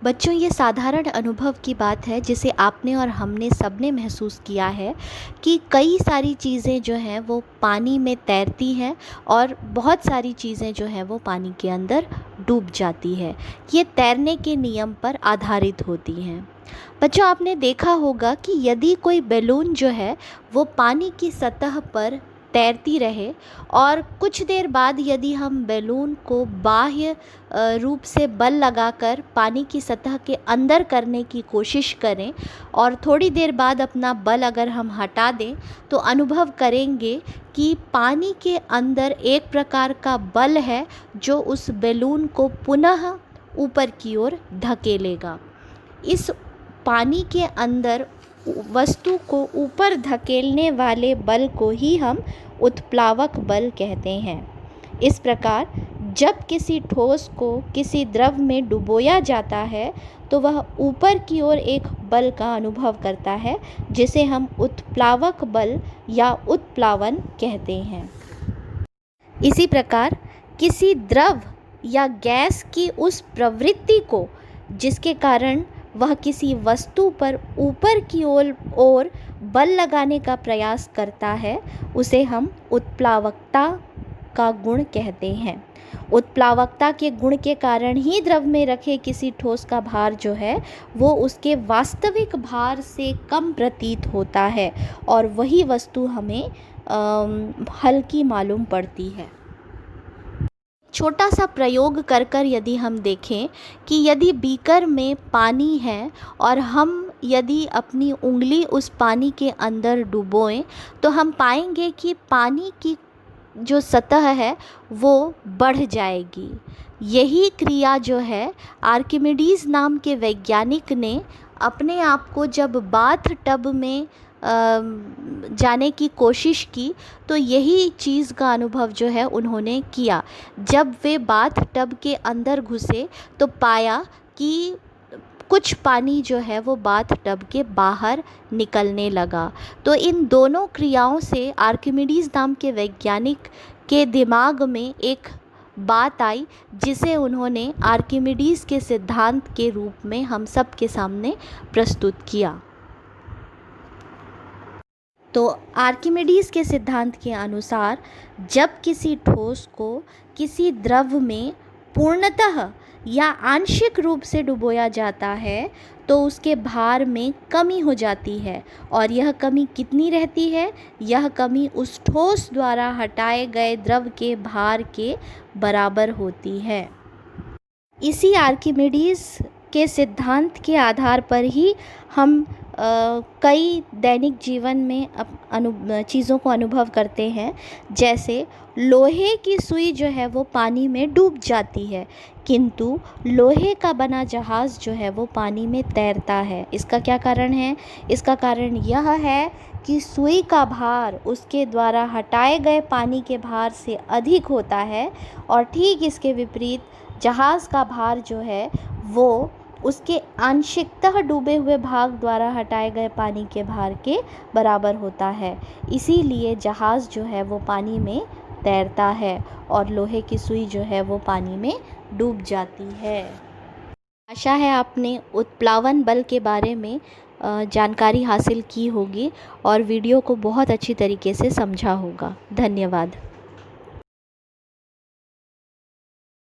बच्चों, ये साधारण अनुभव की बात है जिसे आपने और हमने सबने महसूस किया है कि कई सारी चीज़ें जो हैं वो पानी में तैरती हैं और बहुत सारी चीज़ें जो हैं वो पानी के अंदर डूब जाती है। ये तैरने के नियम पर आधारित होती हैं। बच्चों, आपने देखा होगा कि यदि कोई बैलून जो है वो पानी की सतह पर तैरती रहे और कुछ देर बाद यदि हम बैलून को बाह्य रूप से बल लगाकर पानी की सतह के अंदर करने की कोशिश करें और थोड़ी देर बाद अपना बल अगर हम हटा दें तो अनुभव करेंगे कि पानी के अंदर एक प्रकार का बल है जो उस बैलून को पुनः ऊपर की ओर धकेलेगा। इस पानी के अंदर वस्तु को ऊपर धकेलने वाले बल को ही हम उत्प्लावक बल कहते हैं। इस प्रकार जब किसी ठोस को किसी द्रव में डुबोया जाता है तो वह ऊपर की ओर एक बल का अनुभव करता है जिसे हम उत्प्लावक बल या उत्प्लावन कहते हैं। इसी प्रकार किसी द्रव या गैस की उस प्रवृत्ति को जिसके कारण वह किसी वस्तु पर ऊपर की ओर बल लगाने का प्रयास करता है उसे हम उत्प्लावकता का गुण कहते हैं। उत्प्लावकता के गुण के कारण ही द्रव में रखे किसी ठोस का भार जो है वो उसके वास्तविक भार से कम प्रतीत होता है और वही वस्तु हमें हल्की मालूम पड़ती है। छोटा सा प्रयोग कर यदि हम देखें कि यदि बीकर में पानी है और हम यदि अपनी उंगली उस पानी के अंदर डुबोएं तो हम पाएंगे कि पानी की जो सतह है वो बढ़ जाएगी। यही क्रिया जो है आर्किमिडीज़ नाम के वैज्ञानिक ने अपने आप को जब बाथ टब में जाने की कोशिश की तो यही चीज़ का अनुभव जो है उन्होंने किया। जब वे बाथ टब के अंदर घुसे तो पाया कि कुछ पानी जो है वो बाथ टब के बाहर निकलने लगा। तो इन दोनों क्रियाओं से आर्किमिडीज़ नाम के वैज्ञानिक के दिमाग में एक बात आई जिसे उन्होंने आर्किमिडीज़ के सिद्धांत के रूप में हम सब के सामने प्रस्तुत किया। तो आर्किमिडीज़ के सिद्धांत के अनुसार जब किसी ठोस को किसी द्रव में पूर्णतः या आंशिक रूप से डुबोया जाता है तो उसके भार में कमी हो जाती है और यह कमी कितनी रहती है? यह कमी उस ठोस द्वारा हटाए गए द्रव के भार के बराबर होती है। इसी आर्किमिडीज़ के सिद्धांत के आधार पर ही हम कई दैनिक जीवन में चीज़ों को अनुभव करते हैं। जैसे लोहे की सुई जो है वो पानी में डूब जाती है किंतु लोहे का बना जहाज़ जो है वो पानी में तैरता है। इसका क्या कारण है? इसका कारण यह है कि सुई का भार उसके द्वारा हटाए गए पानी के भार से अधिक होता है और ठीक इसके विपरीत जहाज़ का भार जो है वो उसके आंशिकतः डूबे हुए भाग द्वारा हटाए गए पानी के भार के बराबर होता है। इसीलिए जहाज़ जो है वो पानी में तैरता है और लोहे की सुई जो है वो पानी में डूब जाती है। आशा है आपने उत्प्लावन बल के बारे में जानकारी हासिल की होगी और वीडियो को बहुत अच्छी तरीके से समझा होगा। धन्यवाद।